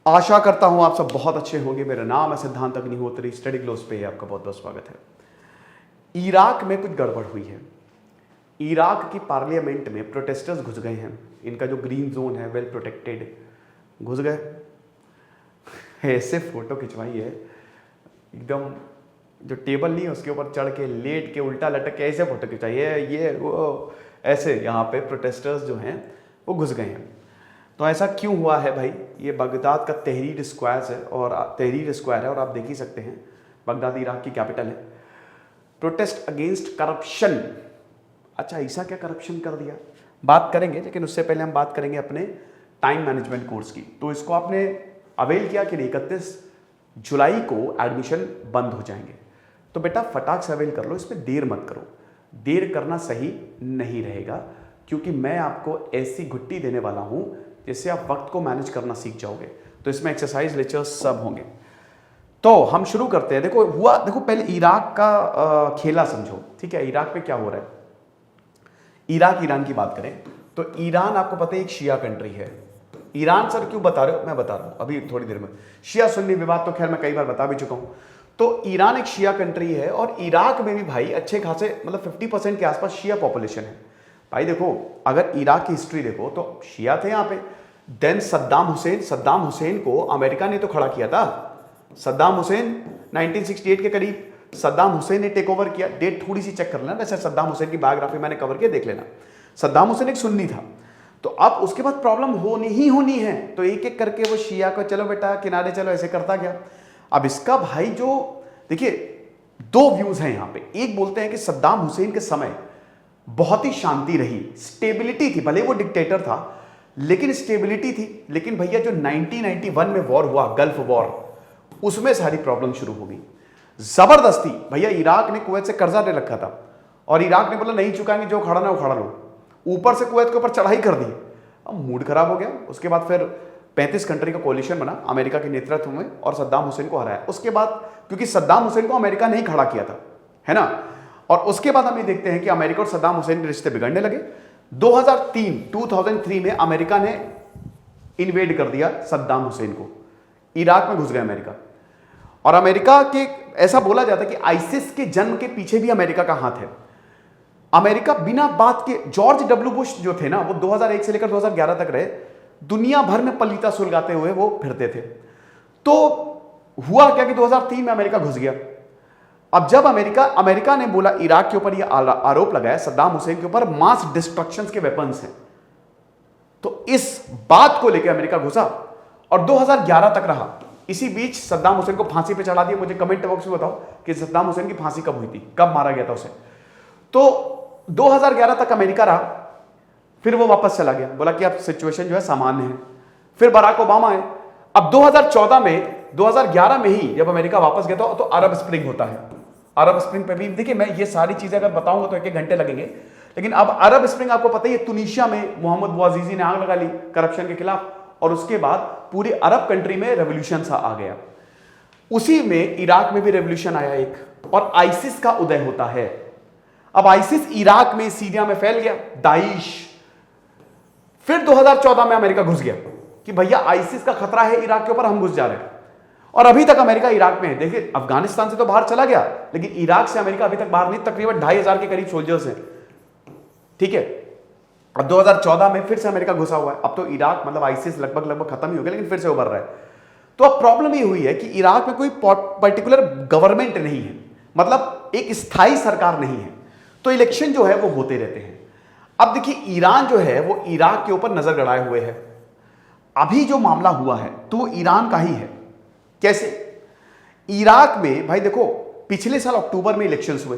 आशा करता हूं आप सब बहुत अच्छे होंगे। मेरा नाम है सिद्धांत अग्निहोत्री, स्टडी ग्लोस पे आपका बहुत बहुत स्वागत है। इराक में कुछ गड़बड़ हुई है। इराक की पार्लियामेंट में प्रोटेस्टर्स घुस गए हैं। इनका जो ग्रीन जोन है, वेल प्रोटेक्टेड, घुस गए। ऐसे फोटो खिंचवाई है एकदम, जो टेबल नहीं है उसके ऊपर चढ़ के, लेट के, उल्टा लटक के ऐसे फोटो खिंचाई है। ये वो ऐसे यहाँ पे प्रोटेस्टर्स जो हैं वो घुस गए हैं। तो ऐसा क्यों हुआ है भाई? ये बगदाद का तहरीर स्क्वायर है और आप देख ही सकते हैं बगदाद इराक की कैपिटल है। Protest against corruption. अच्छा, ऐसा क्या करप्शन कर दिया, बात करेंगे, लेकिन उससे पहले हम बात करेंगे अपने टाइम मैनेजमेंट कोर्स की। तो इसको आपने अवेल किया कि नहीं? 31 जुलाई को एडमिशन बंद हो जाएंगे, तो बेटा फटाक से अवेल कर लो, इसमें देर मत करो। देर करना सही नहीं रहेगा, क्योंकि मैं आपको ऐसी घुट्टी देने वाला हूं जिससे आप वक्त को मैनेज करना सीख जाओगे। तो इसमें एक्सरसाइज लेक्चर्स सब होंगे। तो हम शुरू करते हैं। देखो पहले इराक का खेला समझो, ठीक है? इराक में क्या हो रहा है? इराक ईरान की बात करें तो ईरान आपको पता है एक शिया कंट्री है। ईरान सर क्यों बता रहे हो? मैं बता रहा हूं अभी थोड़ी देर में। शिया सुन्नी विवाद तो खैर मैं कई बार बता भी चुका हूं। तो ईरान एक शिया कंट्री है और इराक में भी भाई अच्छे खासे मतलब 50% के आसपास शिया पॉपुलेशन है। भाई देखो, अगर इराक की हिस्ट्री देखो तो शिया थे यहाँ पे। देन सद्दाम हुसैन को अमेरिका ने तो खड़ा किया था। सद्दाम हुसैन 1968 के करीब सद्दाम हुसैन ने टेक ओवर किया। डेट थोड़ी सी चेक कर लेना, वैसे सद्दाम हुसैन की बायोग्राफी मैंने कवर किया, देख लेना। सद्दाम हुसैन एक सुन्नी था। तो अब उसके बाद प्रॉब्लम होनी है, तो एक एक करके वो शिया को चलो बेटा किनारे चलो ऐसे करता गया। अब इसका भाई जो देखिए, दो व्यूज हैं यहाँ पे। एक बोलते हैं कि सद्दाम हुसैन के समय बहुत ही शांति रही, स्टेबिलिटी थी, भले वो डिक्टेटर था लेकिन स्टेबिलिटी थी। लेकिन भैया जो 1991 में वॉर हुआ, गल्फ वॉर, उसमें सारी प्रॉब्लम शुरू हो गई जबरदस्ती। भैया इराक ने कुवैत से कर्जा ले रखा था और इराक ने बोला नहीं चुकाएंगे, जो खड़ा ना उखाड़ा लो। ऊपर से कुवैत के ऊपर चढ़ाई कर दी। अब मूड खराब हो गया। उसके बाद फिर 35 कंट्री का कोलिशन बना अमेरिका के नेतृत्व में और सद्दाम हुसैन को हराया। उसके बाद क्योंकि सद्दाम हुसैन को अमेरिका ने ही खड़ा किया था, है ना? और उसके बाद हम ये देखते हैं कि अमेरिका और सद्दाम हुसैन के रिश्ते बिगड़ने लगे। 2003 में अमेरिका ने इन्वेड कर दिया सद्दाम हुसैन को। इराक में घुस गया अमेरिका। और अमेरिका के ऐसा बोला जाता है कि आईसिस के जन्म के पीछे भी अमेरिका का हाथ है। अमेरिका बिना बात के, जॉर्ज डब्ल्यू बुश जो थे ना, वो 2001 से लेकर 2011 तक रहे, दुनिया भर में पलीता सुलगाते हुए वो फिरते थे। तो हुआ क्या कि 2003 में अमेरिका घुस गया। अब जब अमेरिका ने बोला, इराक के ऊपर यह आरोप लगाया सद्दाम हुसैन के ऊपर मास डिस्ट्रक्शन के वेपन्स हैं, तो इस बात को लेकर अमेरिका घुसा और 2011 तक रहा। इसी बीच सद्दाम हुसैन को फांसी पे चढ़ा दिया। मुझे कमेंट बॉक्स में बताओ कि सद्दाम हुसैन की फांसी कब हुई थी, कब मारा गया था उसे। तो 2011 तक अमेरिका रहा, फिर वो वापस चला गया, बोला कि अब सिचुएशन जो है सामान्य है। फिर बराक ओबामा आए। अब 2011 में ही जब अमेरिका वापस गया तो अरब स्प्रिंग होता है। अरब स्प्रिंग पे भी देखिए, मैं ये सारी चीजें अगर बताऊंगा तो 1-1 घंटे लगेंगे, लेकिन अब अरब स्प्रिंग आपको पता ही है, तुनीशिया में मोहम्मद बouazizi ने आग लगा ली करप्शन के खिलाफ और उसके बाद पूरी अरब कंट्री में रेवोल्यूशन सा आ गया। उसी में इराक में भी रेवोल्यूशन आया एक, और आईसिस का उदय होता है। अब आईसिस इराक में, सीरिया में फैल गया, दाइश। फिर 2014 में अमेरिका घुस गया कि भैया आईसिस का खतरा है इराक के ऊपर, हम घुस जा रहे हैं। और अभी तक अमेरिका इराक में है। देखिए, अफगानिस्तान से तो बाहर चला गया, लेकिन इराक से अमेरिका अभी तक बाहर नहीं। तकरीबन 2,500 के करीब सोल्जर्स हैं, ठीक है। अब 2014 में फिर से अमेरिका घुसा हुआ है। अब तो इराक मतलब आईसिस लगभग खत्म ही हो गया, लेकिन फिर से उभर रहा है। तो अब प्रॉब्लम ये हुई है कि इराक में कोई पर्टिकुलर गवर्नमेंट नहीं है, मतलब एक स्थायी सरकार नहीं है। तो इलेक्शन जो है वो होते रहते हैं। अब देखिए, ईरान जो है वो इराक के ऊपर नजर गड़ाए हुए है। अभी जो मामला हुआ है तो वो ईरान का ही है। कैसे? इराक में भाई देखो, पिछले साल अक्टूबर में इलेक्शंस हुए,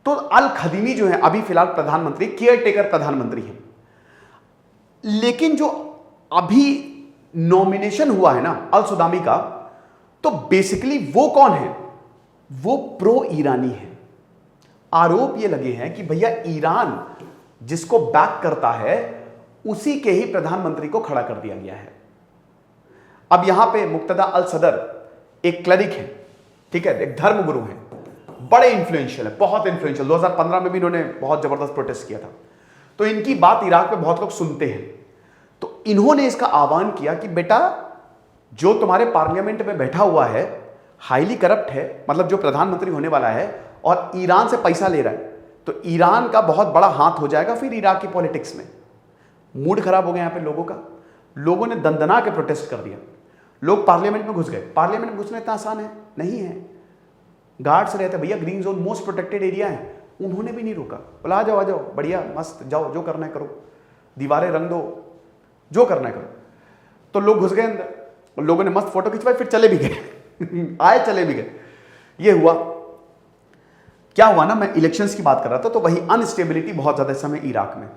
तो अल खदीमी जो है अभी फिलहाल प्रधानमंत्री, केयर टेकर प्रधानमंत्री हैं। लेकिन जो अभी नॉमिनेशन हुआ है ना अल सुदामी का, तो बेसिकली वो कौन है? वो प्रो ईरानी है। आरोप ये लगे हैं कि भैया ईरान जिसको बैक करता है उसी के ही प्रधानमंत्री को खड़ा कर दिया गया है। अब यहां पे मुक्तदा अल सदर एक क्लरिक है, ठीक है, एक धर्मगुरु है, बड़े इन्फ्लुएंशियल है, बहुत इन्फ्लुएंशियल। 2015 में भी इन्होंने बहुत जबरदस्त प्रोटेस्ट किया था। तो इनकी बात इराक में बहुत लोग सुनते हैं। तो इन्होंने इसका आह्वान किया कि बेटा जो तुम्हारे पार्लियामेंट में बैठा हुआ है हाईली करप्ट है, मतलब जो प्रधानमंत्री होने वाला है और ईरान से पैसा ले रहा है, तो ईरान का बहुत बड़ा हाथ हो जाएगा फिर इराक की पॉलिटिक्स में। मूड खराब हो गया यहां पे लोगों का, लोगों ने दंदना के प्रोटेस्ट कर दिया, लोग पार्लियामेंट में घुस गए। पार्लियामेंट में घुसना इतना आसान है नहीं है, गार्ड्स रहते भैया, green zone most protected area है, उन्होंने भी नहीं रोका, बोला आ जाओ बढ़िया मस्त जाओ, जो करना है करो, दीवारें रंग दो, जो करना है करो। तो लोग घुस गए अंदर, लोगों ने मस्त फोटो खिंचवाई, फिर चले भी गए आए चले भी गए। ये हुआ क्या हुआ ना, मैं इलेक्शंस की बात कर रहा था, तो वही अनस्टेबिलिटी बहुत ज्यादा इस समय इराक में।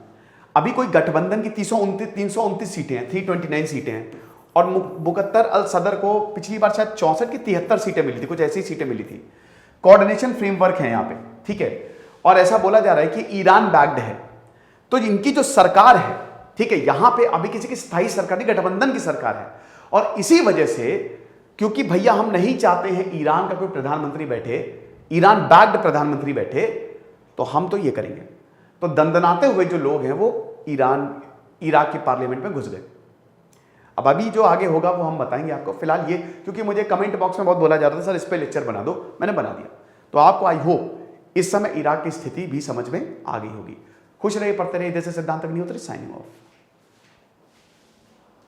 अभी कोई गठबंधन की 329 सीटें हैं, 329 सीटें हैं, और मुकत्तर अल सदर को पिछली बार शायद 64 की 73 सीटें मिली थी, कुछ ऐसी सीटें मिली थी। कोऑर्डिनेशन फ्रेमवर्क है यहाँ पे, ठीक है, और ऐसा बोला जा रहा है कि ईरान बैक्ड है, तो इनकी जो सरकार है, ठीक है, यहां पे अभी किसी की स्थायी सरकार नहीं, गठबंधन की सरकार है। और इसी वजह से, क्योंकि भैया हम नहीं चाहते हैं ईरान का कोई प्रधानमंत्री बैठे, ईरान बैक्ड प्रधानमंत्री बैठे, तो हम तो ये करेंगे। तो दंदनाते हुए जो लोग हैं वो इराक की पार्लियामेंट में घुस गए। अब अभी जो आगे होगा वो हम बताएंगे आपको। फिलहाल ये, क्योंकि मुझे कमेंट बॉक्स में बहुत बोला जा रहा था सर इस पे लेक्चर बना दो, मैंने बना दिया, तो आपको आई होप इस समय इराक की स्थिति भी समझ में आ गई होगी। खुश रहिए, पढ़ते रहिए। जैसे सिद्धांत अग्निहोत्री, साइनिंग ऑफ।